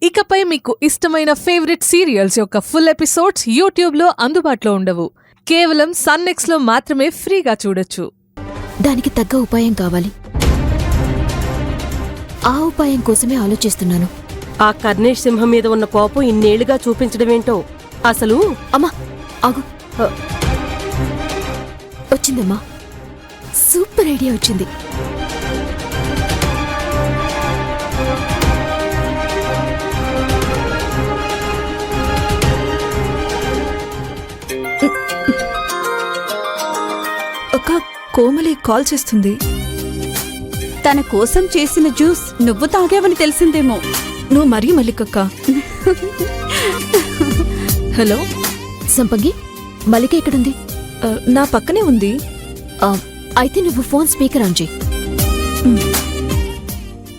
ఇకపై మీకు ఇష్టమైన ఫేవరెట్ సీరియల్స్ యొక్క ఫుల్ ఎపిసోడ్స్ యూట్యూబ్లో అందుబాటులో ఉండవు. కేవలం సన్నెక్స్లో మాత్రమే ఫ్రీగా చూడొచ్చు. దానికి తగ్గ ఉపాయం కావాలి. ఆ ఉపాయం కోసమే ఆలోచిస్తున్నాను. ఆ కర్ణేష్ సింహం మీద ఉన్న కోపం ఇన్నేళ్లుగా చూపించడమేంటో అసలు. అమ్మా ఆగు. వచ్చిందమ్మా, సూపర్ ఐడియా వచ్చింది. ఒక కోమలి కాల్ చేస్తుంది. తన కోసం చేసిన జ్యూస్ నువ్వు తాగావని తెలిసిందేమో. నువ్వు మరీ మల్లికక్క. హలో సంపంగి, మల్లిక ఎక్కడుంది? నా పక్కనే ఉంది. అయితే నువ్వు ఫోన్ స్పీకర్ ఆన్ చెయ్యి.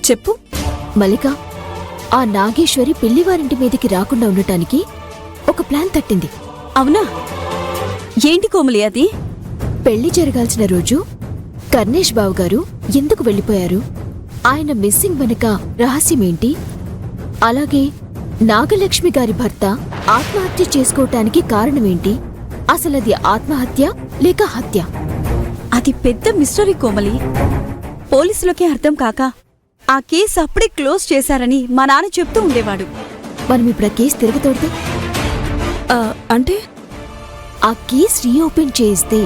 చెప్పు. మల్లిక, ఆ నాగేశ్వరి పిల్లివారింటి మీదికి రాకుండా ఉండటానికి ఒక ప్లాన్ తట్టింది. అవునా? ఏంటి కోమలి అది? పెళ్లి జరగాల్సిన రోజు కర్ణేష్ బావు గారు ఎందుకు వెళ్ళిపోయారు, ఆయన మిస్సింగ్ వెనుక రహస్యమేంటి, అలాగే నాగలక్ష్మి గారి భర్త ఆత్మహత్య చేసుకోవటానికి కారణమేంటి, అసలది ఆత్మహత్య లేక హత్య? అది పెద్ద మిస్టరీ కోమలి. పోలీసులకే అర్థం కాక ఆ కేసు అప్పుడే క్లోజ్ చేశారని మా నాన్న చెప్తూ ఉండేవాడు. మనం ఇప్పుడు ఆ కేసు తిరగతోడితే, అంటే ఆ కేసు రీఓపెన్ చేయిస్తే.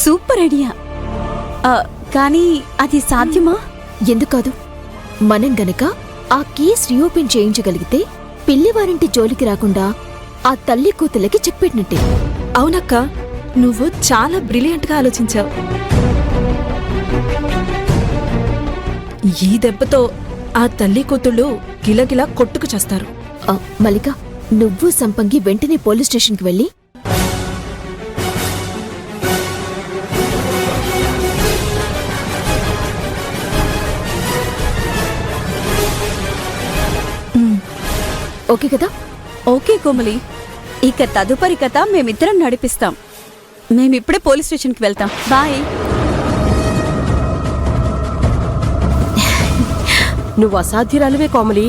Super idea. కానీ అది సాధ్యమా? ఎందుకాదు, మనం గనక ఆ కేసు రీఓపెన్ చేయించగలిగితే పిల్లివారింటి జోలికి రాకుండా ఆ తల్లి కూతుళ్ళకి చెక్ పెట్టినట్టే. అవునక్క, నువ్వు చాలా బ్రిలియంట్గా ఆలోచించావు. ఈ దెబ్బతో ఆ తల్లి కూతుళ్ళు గిలగిలా కొట్టుకు చేస్తారు. మల్లిక, నువ్వు సంపంగి వెంటనే పోలీస్ స్టేషన్కి వెళ్ళి ఓకే కదా? ఓకే కోమలి, ఇక తదుపరి కథ మేమిద్దరం నడిపిస్తాం. మేమిప్పుడే పోలీస్ స్టేషన్కి వెళ్తాం. బాయ్. నువ్వు అసాధ్యురాలువే కోమలి.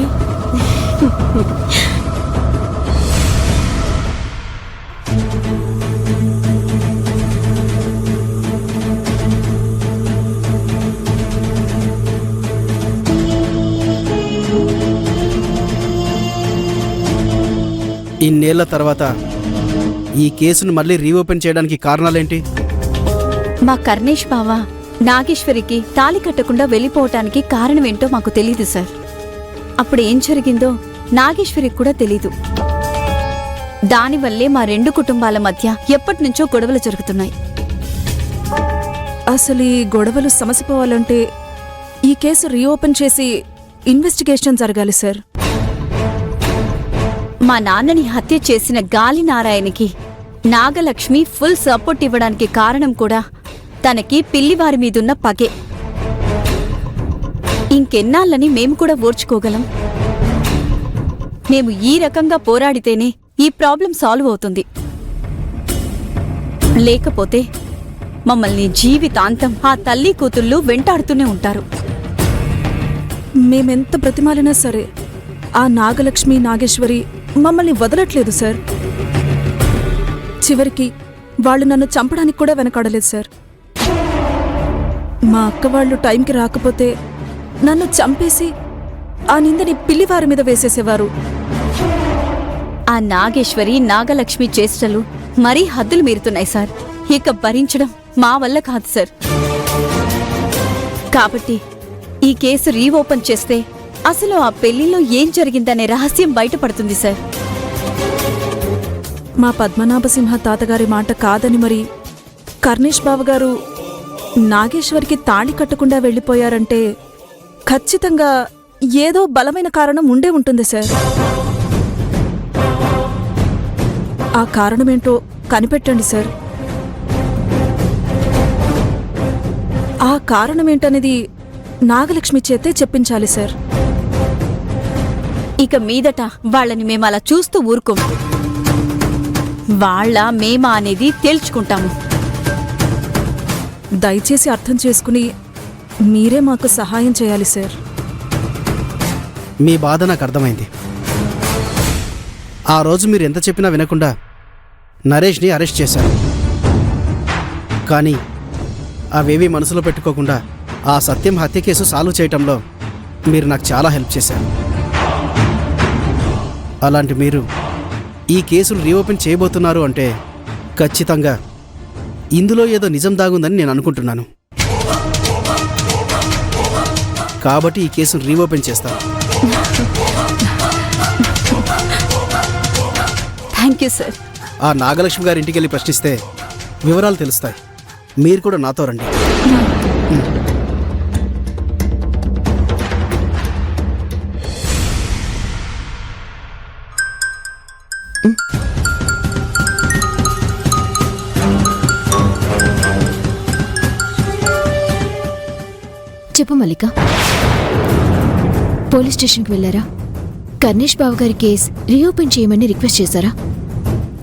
ఇన్నేళ్ల తర్వాత ఈ కేసును మళ్ళీ రీఓపెన్ చేయడానికి కారణాలేంటి? మా కర్ణేష్ బావ నాగేశ్వరికి తాళి కట్టకుండా వెళ్ళిపోవటానికి కారణమేంటో మాకు తెలీదు సార్. అప్పుడు ఏం జరిగిందో నాగేశ్వరికి కూడా తెలీదు. దానివల్లే మా రెండు కుటుంబాల మధ్య ఎప్పటినుంచో గొడవలు జరుగుతున్నాయి. అసలు ఈ గొడవలు సమసిపోవాలంటే ఈ కేసు రీఓపెన్ చేసి ఇన్వెస్టిగేషన్ జరగాలి సార్. మా నాన్నని హత్య చేసిన గాలి నారాయణకి నాగలక్ష్మి ఫుల్ సపోర్ట్ ఇవ్వడానికి కారణం కూడా తనకి పిల్లివారి మీదున్న పగే. ఇంకెన్నాళ్ళని మేము కూడా ఓర్చుకోగలం? మేము ఈ రకంగా పోరాడితేనే ఈ ప్రాబ్లం సాల్వ్ అవుతుంది. లేకపోతే మమ్మల్ని జీవితాంతం ఆ తల్లి కూతుళ్ళు వెంటాడుతూనే ఉంటారు. మేమెంత బ్రతిమాలినా సరే ఆ నాగలక్ష్మి నాగేశ్వరి మమ్మల్ని వదలట్లేదు సార్. చివరికి వాళ్ళు నన్ను చంపడానికి కూడా వెనకాడలేదు సార్. మా అక్క వాళ్ళు టైంకి రాకపోతే నన్ను చంపేసి ఆ నిందని పిల్లివారి మీద వేసేసేవారు. ఆ నాగేశ్వరి నాగలక్ష్మి చేష్టలు మరీ హద్దులు మీరుతున్నాయి సార్. ఇక భరించడం మా వల్ల కాదు సార్. కాబట్టి ఈ కేసు రీఓపెన్ చేస్తే అసలు ఆ పెళ్లిలో ఏం జరిగిందనే రహస్యం బయటపడుతుంది సార్. మా పద్మనాభసింహ తాతగారి మాట కాదని మరి కర్ణేష్ బావగారు నాగేశ్వరికి తాళి కట్టకుండా వెళ్ళిపోయారంటే ఖచ్చితంగా ఏదో బలమైన కారణం ఉండే ఉంటుంది సార్. ఆ కారణమేంటో కనిపెట్టండి సార్. ఆ కారణమేంటనేది నాగలక్ష్మి చేతే చెప్పించాలి సార్. ఇక మీదట వాళ్ళని మేమలా చూస్తూ ఊరుకోం. వాళ్ళ మేమా అనేది తేల్చుకుంటాము. దయచేసి అర్థం చేసుకుని మీరే మాకు సహాయం చేయాలి సార్. మీ బాధ నాకు అర్థమైంది. ఆ రోజు మీరు ఎంత చెప్పినా వినకుండా నరేష్ని అరెస్ట్ చేశారు. కానీ అవేవీ మనసులో పెట్టుకోకుండా ఆ సత్యం హత్య కేసు సాల్వ్ చేయటంలో మీరు నాకు చాలా హెల్ప్ చేశారు. అలాంటి మీరు ఈ కేసులు రీఓపెన్ చేయబోతున్నారు అంటే ఖచ్చితంగా ఇందులో ఏదో నిజం దాగుందని నేను అనుకుంటున్నాను. కాబట్టి ఈ కేసును రీఓపెన్ చేస్తాను. Thank you sir. ఆ నాగలక్ష్మి గారి ఇంటికి వెళ్ళి ప్రశ్నిస్తే వివరాలు తెలుస్తాయి. మీరు కూడా నాతో రండి. చెప్పు మల్లిక, పోలీస్ స్టేషన్కి వెళ్ళారా? కర్ణేష్ బావ గారి కేస్ రీఓపెన్ చేయమని రిక్వెస్ట్ చేశారా?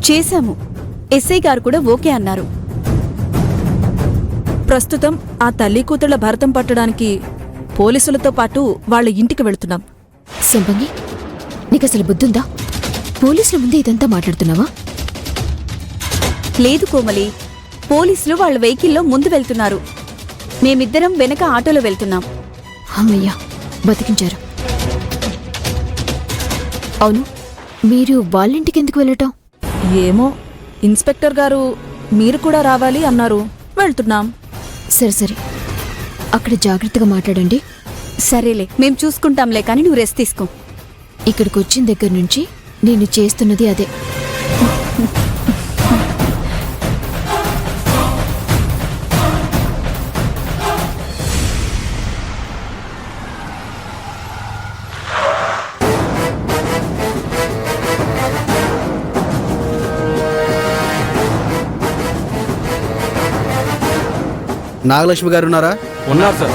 చేశాము. ఎస్ఐ గారు కూడా ఓకే అన్నారు. ప్రస్తుతం ఆ తల్లి కూతుళ్ల భరతం పట్టడానికి పోలీసులతో పాటు వాళ్ళ ఇంటికి వెళుతున్నాం. సంపంగి, నీకసలు బుద్ధుందా? పోలీసుల ముందే ఇదంతా మాట్లాడుతున్నావా? లేదు కోమలి, పోలీసులు వాళ్ళ వెహికల్లో ముందు వెళ్తున్నారు. మేమిద్దరం వెనక ఆటోలో వెళ్తున్నాం. అమ్మయ్యా, బతికించారు. అవును, మీరు వాళ్ళింటికి ఎందుకు వెళ్ళటం? ఏమో, ఇన్స్పెక్టర్ గారు మీరు కూడా రావాలి అన్నారు. వెళ్తున్నాం. సరే సరే, అక్కడ జాగ్రత్తగా మాట్లాడండి. సరేలే, మేం చూసుకుంటాంలే, కానీ నువ్వు రెస్ట్ తీసుకో. ఇక్కడికి వచ్చిన దగ్గర నుంచి నేను చేస్తున్నది అదే. నాగలక్ష్మి గారు ఉన్నారా? ఉన్నారు సార్.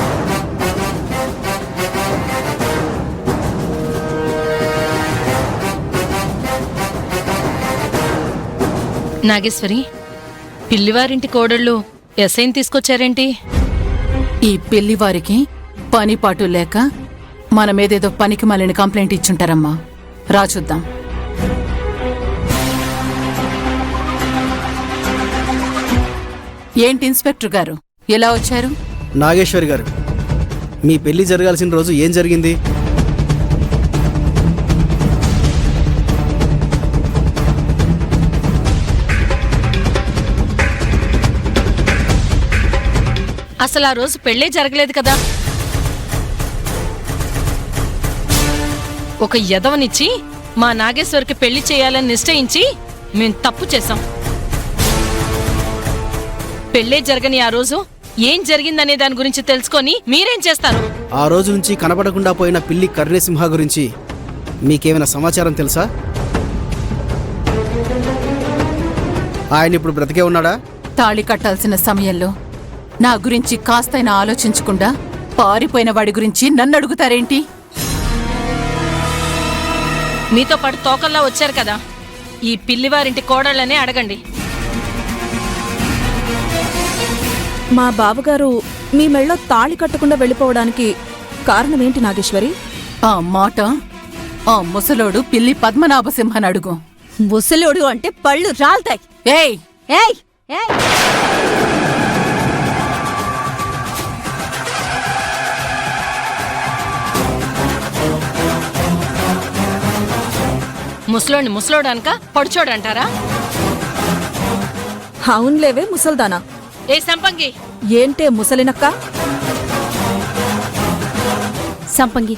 నాగేశ్వరి, పిల్లివారింటి కోడళ్ళు ఎస్ఐని తీసుకొచ్చారేంటి? ఈ పెళ్లివారికి పనిపాటు లేక మన మీదేదో పనికి మాలిన కంప్లైంట్ ఇచ్చుంటారమ్మా. రా చూద్దాం. ఏంటి ఇన్స్పెక్టర్ గారు ఎలా వచ్చారు? నాగేశ్వరి గారు, మీ పెళ్లి జరగాల్సిన రోజు ఏం జరిగింది? అసలు ఆ రోజు పెళ్ళే జరగలేదు కదా. ఒక యదవనిచ్చి మా నాగేశ్వరికి పెళ్లి చేయాలని నిశ్చయించి మేం తప్పు చేశాం. పెళ్ళే జరగని ఆ రోజు ఏం జరిగిందనే దాని గురించి తెలుసుకొని మీరేం చేస్తారు? ఆ రోజు నుంచి కనపడకుండా పోయిన పిల్లి కర్ణసింహ గురించి మీకేమైనా సమాచారం తెలుసా? ఆయన ఇప్పుడు బ్రతికే ఉన్నాడా? తాళి కట్టాల్సిన సమయంలో నా గురించి కాస్తైనా ఆలోచించకుండా పారిపోయిన వాడి గురించి నన్ను అడుగుతారేంటి? మీతో పాటు తోకల్లా వచ్చారు కదా, ఈ పిల్లివారింటి కోడళ్ళనే అడగండి. మా బావగారు మీ మెళ్ళో తాళి కట్టకుండా వెళ్ళిపోవడానికి కారణమేంటి నాగేశ్వరి? ఆ మాట ఆ ముసలోడు పిల్లి పద్మనాభసింహన్ అడుగు. ముసలోడు అంటే పళ్ళు రాల్తాయి. ఏయ్ ఏయ్ ఏయ్, ముసలోడిని ముసలోడు అనక పడుచోడంటారా? అవునులేవే ముసల్దానా. ఏ సంపంగి, ఏంటే ముసలినక్క? సంపంగి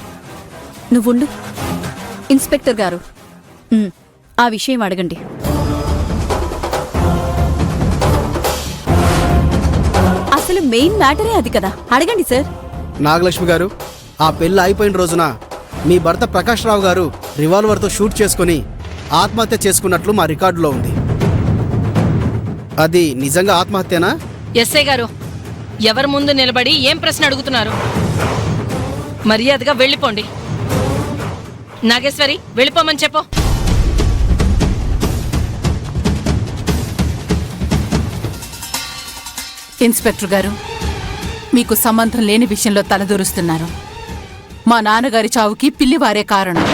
నువ్వుండు. ఇన్స్పెక్టర్ గారు, ఆ విషయం అడగండి. అసలు మెయిన్ మ్యాటరే అది కదా, అడగండి సార్. నాగలక్ష్మి గారు, ఆ పెళ్లి అయిపోయిన రోజున మీ భర్త ప్రకాష్ రావు గారు రివాల్వర్తో షూట్ చేసుకుని ఆత్మహత్య చేసుకున్నట్లు మా రికార్డులో ఉంది. అది నిజంగా ఆత్మహత్యనా? ఎస్ఐ గారు, ఎవరి ముందు నిలబడి ఏం ప్రశ్న అడుగుతున్నారు? మర్యాదగా వెళ్ళిపోండి. నాగేశ్వరి, వెళ్ళిపోమని చెప్పు. ఇన్స్పెక్టర్ గారు, మీకు సంబంధం లేని విషయంలో తలదూరుస్తున్నారు. మా నాన్నగారి చావుకి పిల్లివారే కారణం.